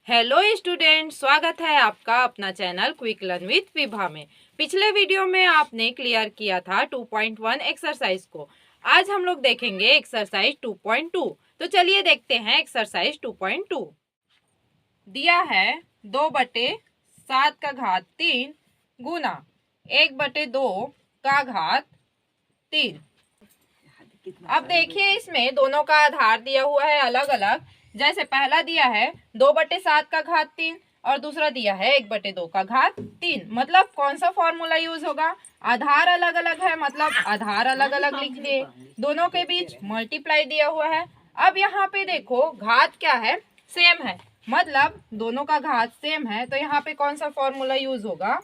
Hello student, स्वागत है आपका अपना channel quick learn with Vibha में। पिछले वीडियो में आपने क्लियर किया था 2.1 एक्सरसाइज को। आज हम लोग देखेंगे एक्सरसाइज 2.2। तो चलिए देखते हैं एक्सरसाइज 2.2। दिया है 2/7 का घात 3 गुना 1/2 का घात 3। अब देखिए इसमें दोनों का आधार दिया हुआ है अलग अलग। जैसे पहला दिया है 2/7 का घात 3 और दूसरा दिया है 1/2 का घात 3। मतलब कौन सा फॉर्मूला यूज होगा? आधार अलग अलग है, मतलब आधार अलग अलग लिख लिए, दोनों के बीच मल्टीप्लाई दिया हुआ है। अब यहाँ पे देखो घात क्या है, सेम है, मतलब दोनों का घात सेम है, तो यहाँ पे कौन सा फॉर्मूला यूज होगा?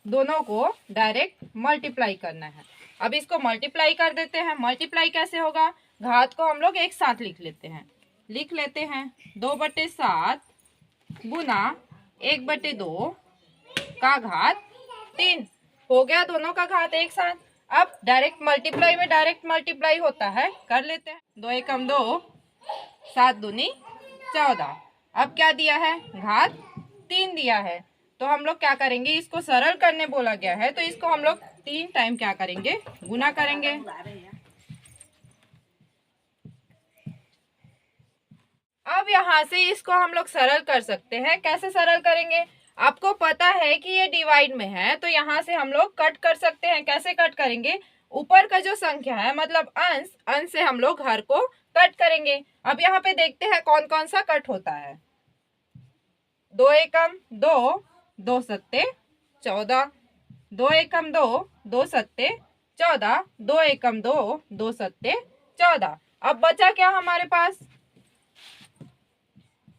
दोनों को डायरेक्ट मल्टीप्लाई करना है। अब इसको मल्टीप्लाई कर देते हैं। मल्टीप्लाई कैसे होगा? घात को हम लोग एक साथ लिख लेते हैं 2/7 गुना 1/2 का घात 3। हो गया दोनों का घात एक साथ। अब डायरेक्ट मल्टीप्लाई में डायरेक्ट मल्टीप्लाई होता है, कर लेते हैं। 2 एकम 2, 7 दूनी 14। अब क्या दिया है? घात 3 दिया है, तो हम लोग क्या करेंगे? इसको सरल करने बोला गया है, तो इसको हम लोग 3 टाइम क्या करेंगे? गुना करेंगे। अब यहाँ से इसको हम लोग सरल कर सकते हैं। कैसे सरल करेंगे? आपको पता है कि ये डिवाइड में है, तो यहाँ से हम लोग कट कर सकते हैं। कैसे कट करेंगे? ऊपर का जो संख्या है मतलब अंश, अंश से हम लोग हर को कट करेंगे। अब यहाँ पे देखते हैं कौन कौन सा कट होता है। 2 एकम 2, 2 सत्ते 14, 2 एकम 2, 2 सत्ते 14, 2 एकम 2, 2 सत्ते 14। अब बचा क्या हमारे पास?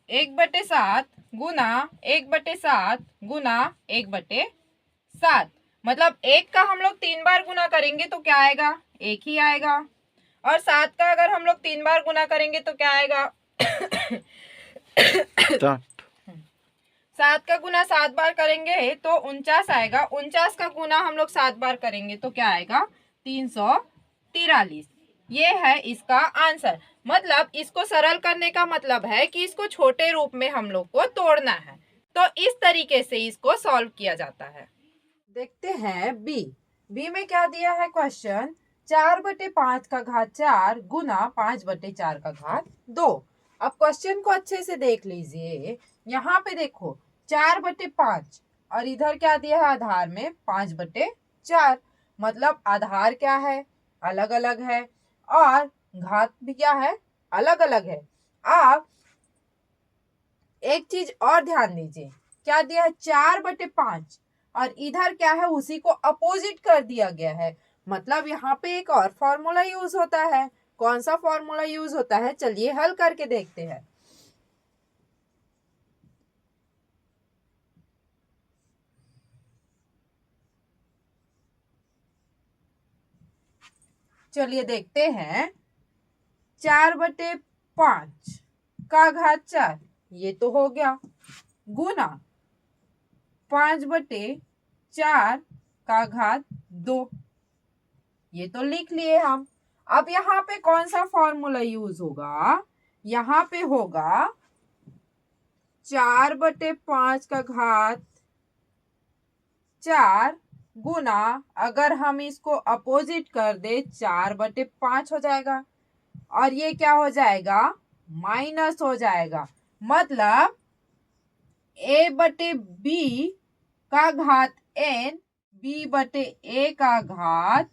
1/7 गुना 1/7 गुना 1/7। मतलब 1 का हम लोग 3 बार गुना करेंगे तो क्या आएगा? 1 ही आएगा। और 7 का अगर हम लोग 3 बार गुना करेंगे तो क्या आएगा? 7 का गुना 7 बार करेंगे तो 49 आएगा। 49 का गुना हम लोग 7 बार करेंगे तो क्या आएगा? 343। ये है इसका आंसर। मतलब इसको सरल करने का मतलब है कि इसको छोटे रूप में हम लोग को तोड़ना है। तो इस तरीके से इसको सॉल्व किया जाता है। देखते हैं बी में क्या दिया है क्वेश्चन। 4/5 का घात 4 गुना 5/4 का घात 2। अब क्वेश्चन को अच्छे से देख लीजिए। यहाँ पे देखो 4/5 और इधर क्या दिया है आधार में? 5/4। मतलब आधार क्या है? अलग अलग है, और घात भी क्या है? अलग अलग है। आप एक चीज और ध्यान दीजिए, क्या दिया है? 4/5 और इधर क्या है? उसी को अपोजिट कर दिया गया है। मतलब यहाँ पे एक और फॉर्मूला यूज होता है। कौन सा फॉर्मूला यूज होता है? चलिए हल करके देखते हैं। चलिए देखते हैं। 4/5 का घात 4, ये तो हो गया, गुना 5/4 का घात 2, ये तो लिख लिए हम। अब यहाँ पे कौन सा फॉर्मूला यूज होगा? यहाँ पे होगा 4/5 का घात 4 गुना, अगर हम इसको अपोजिट कर दे 4/5 हो जाएगा, और ये क्या हो जाएगा? माइनस हो जाएगा। मतलब a/b का घात n, b/a का घात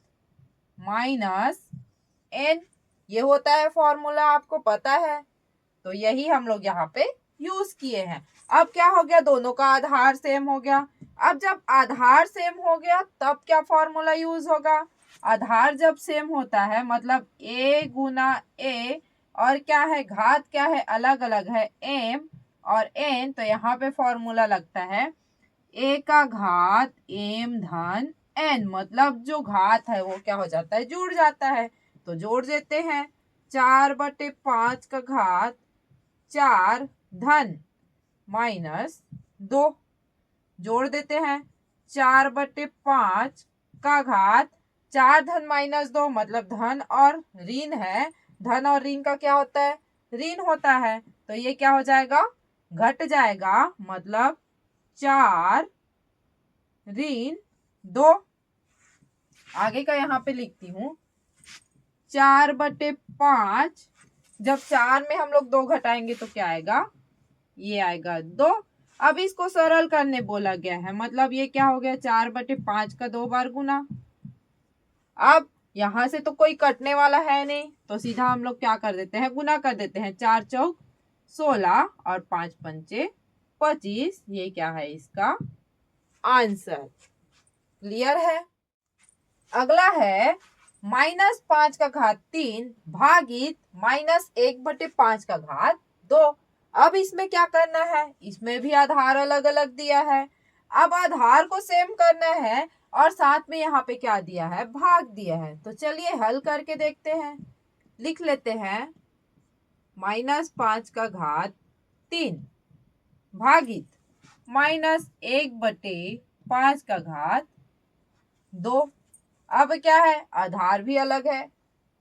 माइनस n, ये होता है फॉर्मूला, आपको पता है। तो यही हम लोग यहाँ पे यूज किए हैं। अब क्या हो गया? दोनों का आधार सेम हो गया। अब जब आधार सेम हो गया तब क्या फॉर्मूला यूज होगा? आधार जब सेम होता है मतलब a गुना a, और क्या है? घात क्या है? अलग अलग है, m और n, तो यहाँ पे फॉर्मूला लगता है a का घात m धन n। मतलब जो घात है वो क्या हो जाता है? जुड़ जाता है। तो जोड़ देते हैं। 4/5 का घात 4 धन -2, जोड़ देते हैं। 4/5 का घात 4 धन -2, मतलब धन और ऋण है। धन और ऋण का क्या होता है? ऋण होता है। तो ये क्या हो जाएगा? घट जाएगा, मतलब 4 ऋण 2। आगे का यहाँ पे लिखती हूँ 4/5। जब 4 में हम लोग 2 घटाएंगे तो क्या आएगा, ये आएगा 2। अब इसको सरल करने बोला गया है, मतलब ये क्या हो गया, 4/5 का 2 बार गुना। अब यहां से तो कोई कटने वाला है नहीं, तो सीधा हम लोग क्या कर देते हैं, गुना कर देते हैं। 4 चौक 16 और 5 पंचे 25। ये क्या है इसका आंसर। क्लियर है। अगला है -5 का घात 3 भागित -1/5 का घात 2। अब इसमें क्या करना है, इसमें भी आधार अलग अलग दिया है। अब आधार को सेम करना है और साथ में यहाँ पे क्या दिया है, भाग दिया है। तो चलिए हल करके देखते हैं। लिख लेते हैं -5 का घात 3 भागित -1/5 का घात 2। अब क्या है, आधार भी अलग है,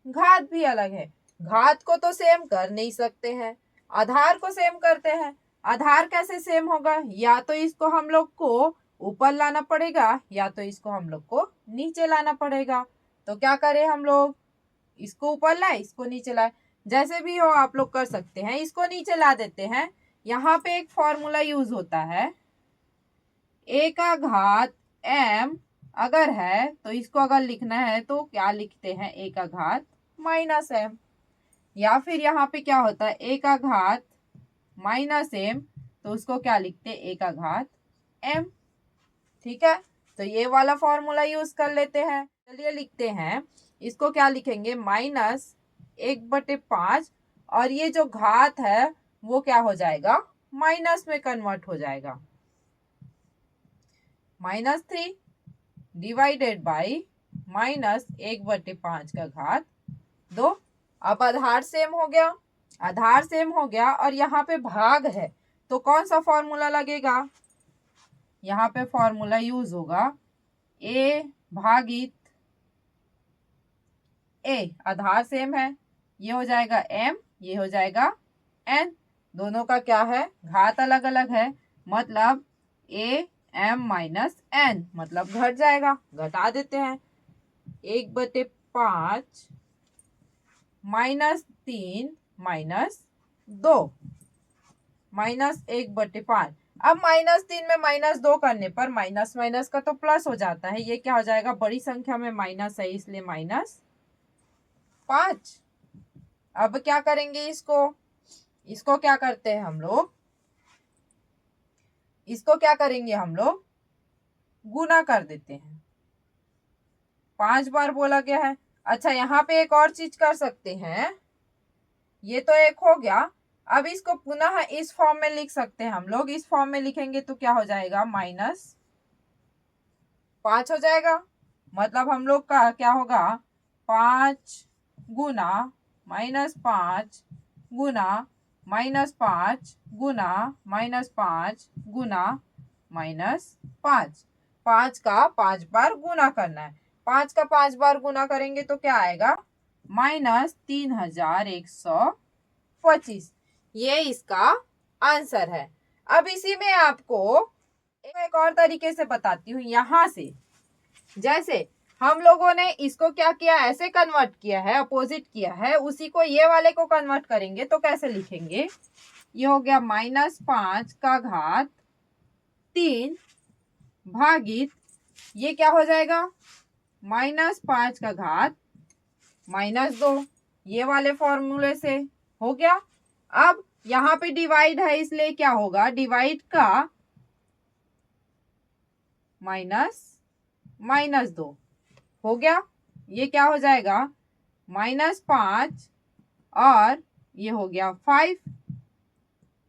घात भी अलग है। घात को तो सेम कर नहीं सकते हैं, आधार को सेम करते हैं। आधार कैसे सेम होगा, या तो इसको हम लोग को ऊपर लाना पड़ेगा या तो इसको हम लोग को नीचे लाना पड़ेगा। तो क्या करें हम लोग, इसको ऊपर लाए इसको नीचे लाए, जैसे भी हो आप लोग कर सकते हैं। इसको नीचे ला देते हैं। यहाँ पे एक फॉर्मूला यूज होता है, a का घात m अगर है तो इसको अगर लिखना है तो क्या लिखते हैं, a का घात -m। या फिर यहाँ पे क्या होता है, a का घात -m, तो उसको क्या लिखते हैं, a का घात m। ठीक है, तो ये वाला फॉर्मूला यूज कर लेते हैं। चलिए लिखते हैं, इसको क्या लिखेंगे, -1/5 और ये जो घात है वो क्या हो जाएगा, माइनस में कन्वर्ट हो जाएगा। -3 डिवाइडेड बाई -1/5 का घात 2। अब आधार सेम हो गया, आधार सेम हो गया और यहाँ पे भाग है, तो कौन सा फॉर्मूला लगेगा, यहाँ पे फॉर्मूला यूज होगा a भागित a। आधार सेम है, ये हो जाएगा m, ये हो जाएगा n। दोनों का क्या है, घात अलग अलग है, मतलब a m - n, मतलब घट जाएगा। घटा देते हैं, 1/5 -3 -2 -1/5। अब -3 में -2 करने पर माइनस माइनस का तो प्लस हो जाता है, ये क्या हो जाएगा, बड़ी संख्या में माइनस है इसलिए -5। अब क्या करेंगे, इसको क्या करते हैं हम लोग, इसको क्या करेंगे हम लोग, गुना कर देते हैं। 5 बार बोला गया है। अच्छा, यहाँ पे एक और चीज कर सकते हैं, ये तो एक हो गया। अब इसको पुनः इस फॉर्म में लिख सकते हैं हम लोग। इस फॉर्म में लिखेंगे तो क्या हो जाएगा, -5 हो जाएगा। मतलब हम लोग का क्या होगा, 5 गुना -5 गुना -5 गुना -5 गुना -5। 5 का 5 बार गुना करना है। 5 का 5 बार गुना करेंगे तो क्या आएगा, -3125। ये इसका आंसर है। अब इसी में आपको एक और तरीके से बताती हूँ। यहाँ से जैसे हम लोगों ने इसको क्या किया, ऐसे कन्वर्ट किया है, अपोजिट किया है, उसी को ये वाले को कन्वर्ट करेंगे तो कैसे लिखेंगे, ये हो गया -5 का घात 3 भागित, ये क्या हो जाएगा, -5 का घात -2। ये वाले फॉर्मूले से हो गया। अब यहाँ पे डिवाइड है इसलिए क्या होगा, डिवाइड का -2 हो गया। ये क्या हो जाएगा, -5 और ये हो गया 5।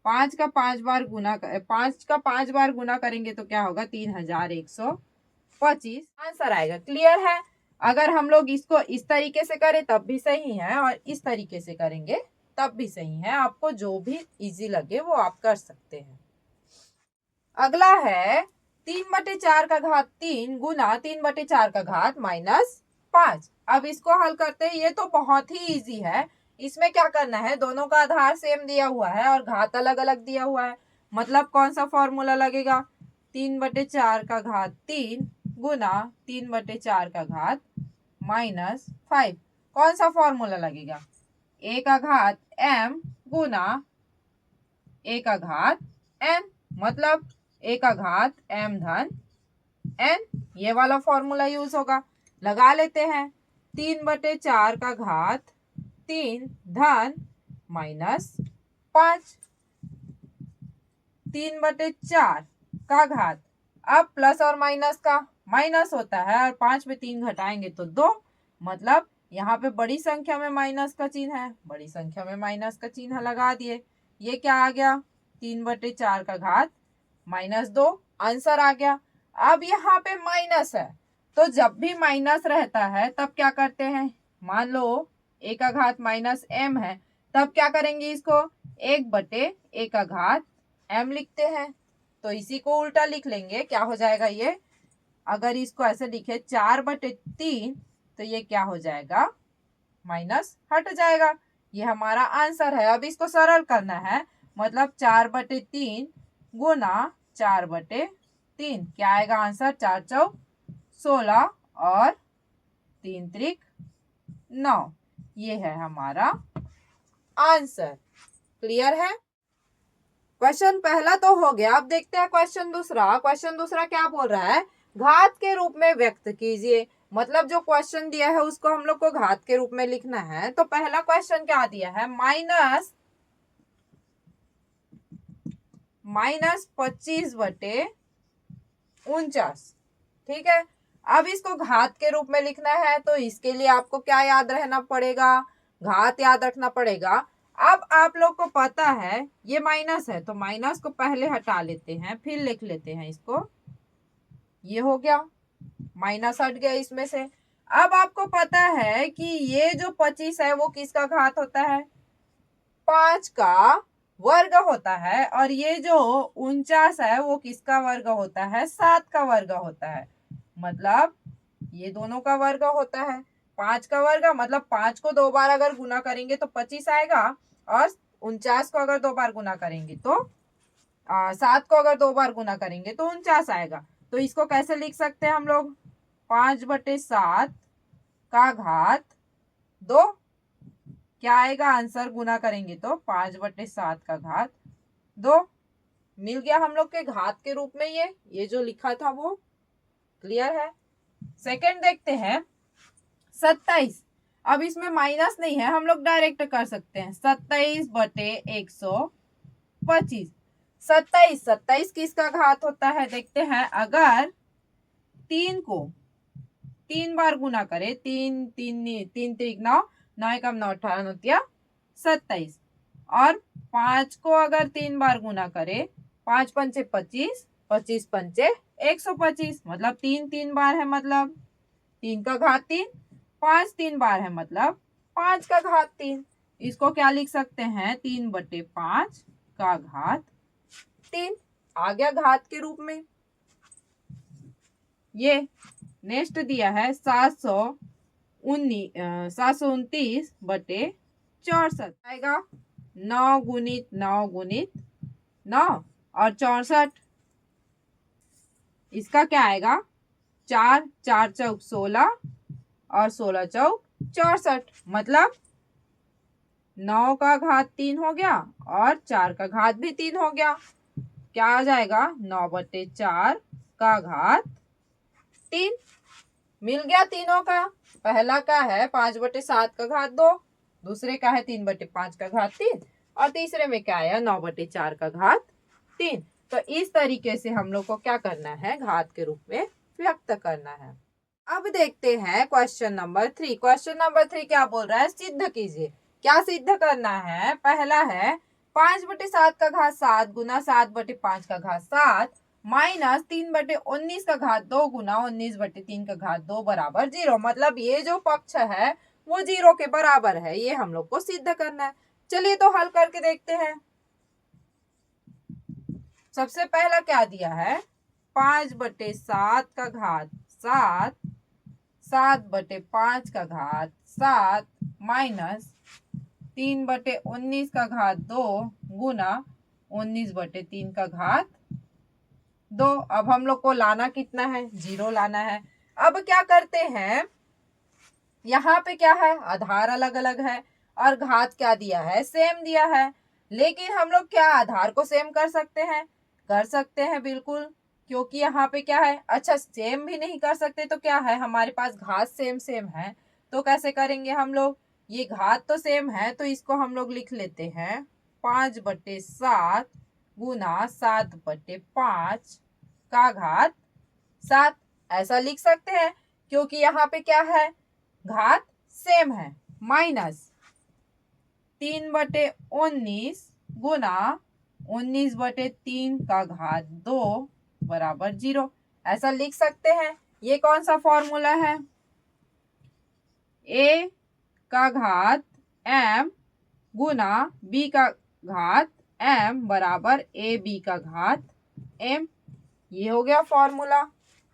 5 का 5 बार गुना 5 का 5 बार गुना करेंगे तो क्या होगा, 3125 आंसर आएगा। क्लियर है। अगर हम लोग इसको इस तरीके से करें तब भी सही है और इस तरीके से करेंगे तब भी सही है। आपको जो भी इजी लगे वो आप कर सकते हैं। अगला है 3/4 का घात 3 गुना 3/4 का घात -5। अब इसको हल करते हैं। ये तो बहुत ही इजी है। इसमें क्या करना है, दोनों का आधार सेम दिया हुआ है और घात अलग अलग दिया हुआ है। मतलब कौन सा फॉर्मूला लगेगा, 3/4 का घात 3 गुना 3/4 का घात -5। कौन सा फॉर्मूला लगेगा, a का घात m गुना a का घात n, मतलब a का घात m धन n, ये वाला फॉर्मूला यूज होगा। लगा लेते हैं, 3/4 का घात 3 धन -5, 3/4 का घात, अब प्लस और माइनस का माइनस होता है और 5 में 3 घटाएंगे तो 2, मतलब यहाँ पे बड़ी संख्या में माइनस का चिन्ह है, बड़ी संख्या में माइनस का चिन्ह लगा दिए। ये क्या आ गया, 3/4 का घात -2, आंसर आ गया। अब यहाँ पे माइनस है, तो जब भी माइनस रहता है तब क्या करते हैं, मान लो a का घात -m है, तब क्या करेंगे, इसको 1/a का घात m लिखते हैं। तो इसी को उल्टा लिख लेंगे, क्या हो जाएगा ये, अगर इसको ऐसे लिखे 4/3, तो ये क्या हो जाएगा, माइनस हट जाएगा। ये हमारा आंसर है। अब इसको सरल करना है, मतलब 4/3 गुना 4/3, क्या आएगा आंसर, 4 चौक 16 और 3 त्रिक 9, ये है हमारा आंसर। क्लियर है। क्वेश्चन पहला तो हो गया। अब देखते हैं क्वेश्चन दूसरा। क्वेश्चन दूसरा क्या बोल रहा है, घात के रूप में व्यक्त कीजिए। मतलब जो क्वेश्चन दिया है उसको हम लोग को घात के रूप में लिखना है। तो पहला क्वेश्चन क्या दिया है, -25/49, ठीक है। अब इसको घात के रूप में लिखना है, तो इसके लिए आपको क्या याद रहना पड़ेगा, घात याद रखना पड़ेगा। अब आप लोग को पता है ये माइनस है, तो माइनस को पहले हटा लेते हैं, फिर लिख लेते हैं इसको। ये हो गया, माइनस हट गया इसमें से। अब आपको पता है कि ये जो 25 है वो किसका घात होता है, 5 का वर्ग होता है, और ये जो 49 है वो किसका वर्ग होता है, 7 का वर्ग होता है। मतलब ये दोनों का वर्ग होता है, 5 का वर्ग, मतलब 5 को 2 बार अगर गुना करेंगे तो 25 आएगा, और 49 को अगर 2 बार गुना करेंगे तो 7 को अगर 2 बार गुना करेंगे तो 49 आएगा। तो इसको कैसे लिख सकते हैं हम लोग, 5/7 का घात 2, क्या आएगा आंसर, गुना करेंगे तो 5/7 का घात 2, मिल गया हम लोग के घात के रूप में। ये जो लिखा था वो क्लियर है। सेकंड देखते हैं, 27। अब इसमें माइनस नहीं है, हम लोग डायरेक्ट कर सकते हैं, 27/125। 27 किसका घात होता है, देखते हैं। अगर 3 को 3 बार गुना करे, 3 3 3 त्रिक 9, 9 एकम 9, 18 9 27, और 5 को अगर 3 बार गुना करे, 5 पंचे 25, 25 पंचे 125, मतलब 3 3 बार है, मतलब 3 का घात 3, 5 3 बार है, मतलब 5 का घात 3। इसको क्या लिख सकते हैं, 3/5 का घात 3, आ गया घात के रूप में। ये नेक्स्ट दिया है 729/64 आएगा, 9 गुणित 9 गुणित 9 और 64, इसका क्या आएगा, 4 4 चौक 16 और 16 चौक 64, मतलब 9 का घात 3 हो गया और 4 का घात भी 3 हो गया। क्या आ जाएगा, 9/4 का घात 3, मिल गया तीनों का। पहला का है 5/7 का घात 2, दूसरे का है 3/5 का घात 3, और तीसरे में क्या आया, 9/4 का घात 3। तो इस तरीके से हम लोग को क्या करना है, घात के रूप में व्यक्त करना है। अब देखते हैं क्वेश्चन नंबर 3। क्वेश्चन नंबर 3 क्या बोल रहा है, सिद्ध कीजिए। क्या सिद्ध करना है, पहला है 5/7 का घात 7 गुना 7/5 का घात 7 माइनस 3/19 का घात 2 गुना 19/3 का घात 2 बराबर 0। मतलब ये जो पक्ष है वो 0 के बराबर है, ये हम लोग को सिद्ध करना है। चलिए तो हल करके देखते हैं। सबसे पहला क्या दिया है, 5/7 का घात 7, 7/5 का घात 7 माइनस 3/19 का घात 2 गुना 19/3 का घात 2। अब हम लोग को लाना कितना है, 0 लाना है। अब क्या करते हैं, यहाँ पे क्या है, आधार अलग अलग है और घात क्या दिया है, सेम दिया है। लेकिन हम लोग क्या आधार को सेम कर सकते हैं, कर सकते हैं बिल्कुल, क्योंकि यहाँ पे क्या है, अच्छा सेम भी नहीं कर सकते तो क्या है, हमारे पास घात सेम सेम है। तो कैसे करेंगे हम लोग, ये घात तो सेम है तो इसको हम लोग लिख लेते हैं 5/7 गुना 7/5 का घात 7। ऐसा लिख सकते हैं क्योंकि यहाँ पे क्या है, घात सेम है। माइनस 3/19 गुना 19/3 का घात 2 बराबर 0। ऐसा लिख सकते हैं। ये कौन सा फॉर्मूला है, a का घात m गुना b का घात m बराबर ab का घात m। ये हो गया फॉर्मूला,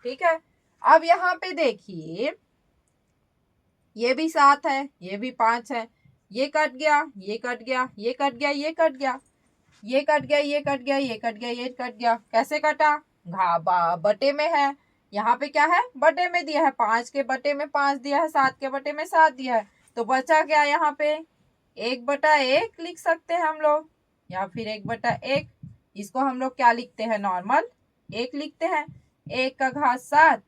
ठीक है। अब यहाँ पे देखिए, ये भी 7 है, ये भी 5 है, ये कट गया, ये कट गया, ये कट गया, ये कट गया, ये कट गया, ये कट गया, ये कट गया, ये कट गया। कैसे कटा, बटे में है, यहाँ पे क्या है, बटे में दिया है, 5 के बटे में 5 दिया है, 7 के बटे में 7 दिया है, तो बचा क्या यहाँ पे, 1/1 लिख सकते हैं हम लोग, या फिर 1/1। इसको हम लोग क्या लिखते हैं, नॉर्मल 1 लिखते हैं। 1 का घात 7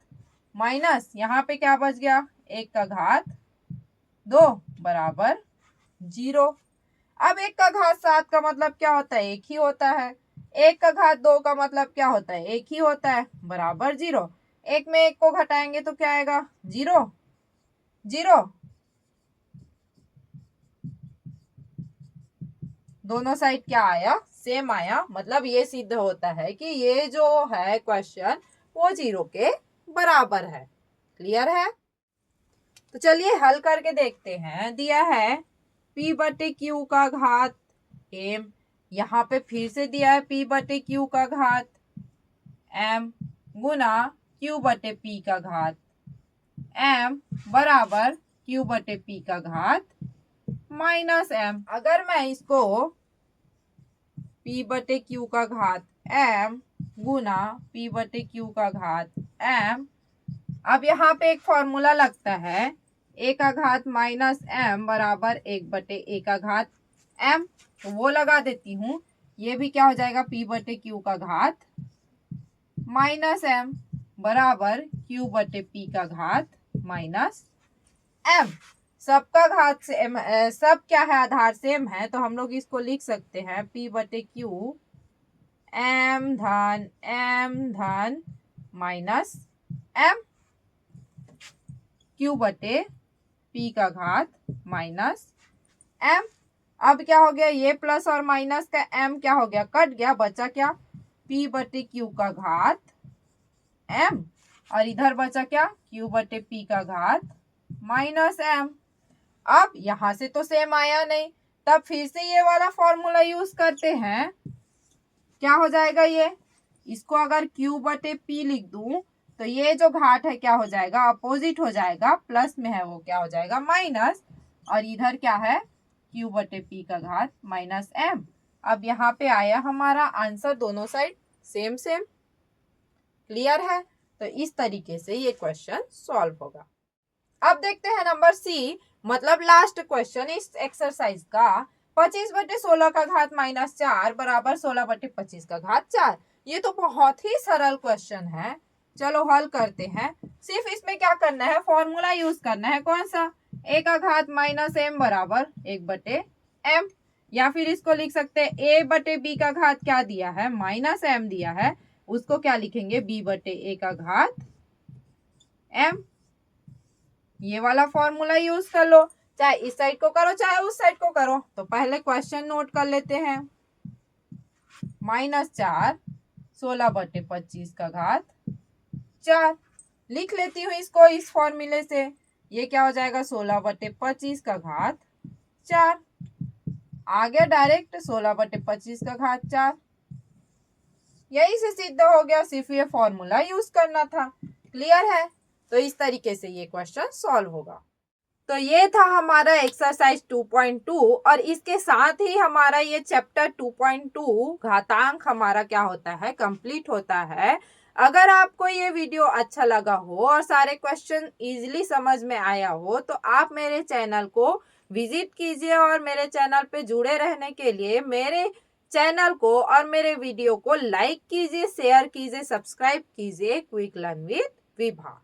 माइनस यहाँ पे क्या बच गया, 1 का घात 2 बराबर 0। अब 1 का घात 7 का मतलब क्या होता है, 1 ही होता है। 1 का घात 2 का मतलब क्या होता है, 1 ही होता है, बराबर 0। 1 में 1 को घटाएंगे तो क्या आएगा, 0 0। दोनों साइड क्या आया, सेम आया। मतलब ये सिद्ध होता है कि ये जो है क्वेश्चन वो 0 के बराबर है। क्लियर है। तो चलिए हल करके देखते हैं। दिया है p/q का घात m, यहाँ पे फिर से दिया है p/q का घात m गुना q/p का घात m बराबर q/p का घात -m। अगर मैं इसको p/q का घात m गुना p/q का घात m, अब यहाँ पे एक फॉर्मूला लगता है, a का घात -m बराबर 1/a का घात m, तो वो लगा देती हूँ। ये भी क्या हो जाएगा, p/q का घात -m बराबर q/p का घात -m। सबका घात सेम, सब क्या है, आधार सेम है, तो हम लोग इसको लिख सकते हैं p/q m धन -m q/p का घात -m। अब क्या हो गया, ये प्लस और माइनस का m क्या हो गया, कट गया, बचा क्या, p/q का घात m, और इधर बचा क्या, q/p का घात -m। अब यहां से तो सेम आया नहीं, तब फिर से ये वाला फॉर्मूला यूज करते हैं। क्या हो जाएगा, ये इसको अगर q/p लिख दूं तो ये जो घाट है क्या हो जाएगा, अपोजिट हो जाएगा, प्लस में है वो क्या हो जाएगा, माइनस, और इधर क्या है, q/p का घात -m। अब यहाँ पे आया हमारा आंसर, दोनों साइड सेम सेम। क्लियर है। तो इस तरीके से ये क्वेश्चन सॉल्व होगा। अब देखते हैं नंबर सी, मतलब लास्ट क्वेश्चन इस एक्सरसाइज का। 25/16 का घात -4 बराबर 16/25 का घात 4। ये तो बहुत ही सरल क्वेश्चन है। चलो हल करते हैं। सिर्फ इसमें क्या करना है, फॉर्मूला यूज करना है, कौन सा, a का घात -m बराबर 1/m, या फिर इसको लिख सकते हैं a/b का घात क्या दिया है, -m दिया है, उसको क्या लिखेंगे, b/a का घात m। ये वाला फॉर्मूला यूज कर लो, चाहे इस साइड को करो चाहे उस साइड को करो। तो पहले क्वेश्चन नोट कर लेते हैं, -4 16/25 का घात 4 लिख लेती हूँ इसको इस फॉर्मूले से। ये क्या हो जाएगा, 16/25 का घात 4, आ गया डायरेक्ट 16/25 का घात 4। यही से सिद्ध हो गया, सिर्फ ये फॉर्मूला यूज करना था। क्लियर है। तो इस तरीके से ये क्वेश्चन सॉल्व होगा। तो ये था हमारा एक्सरसाइज 2.2 और इसके साथ ही हमारा ये चैप्टर 2.2 घातांक हमारा क्या होता है, कंप्लीट होता है। अगर आपको ये वीडियो अच्छा लगा हो और सारे क्वेश्चन इजीली समझ में आया हो तो आप मेरे चैनल को विजिट कीजिए और मेरे चैनल पे जुड़े रहने के लिए मेरे चैनल को और मेरे वीडियो को लाइक कीजिए, शेयर कीजिए, सब्सक्राइब कीजिए क्विक लर्न विद विभा।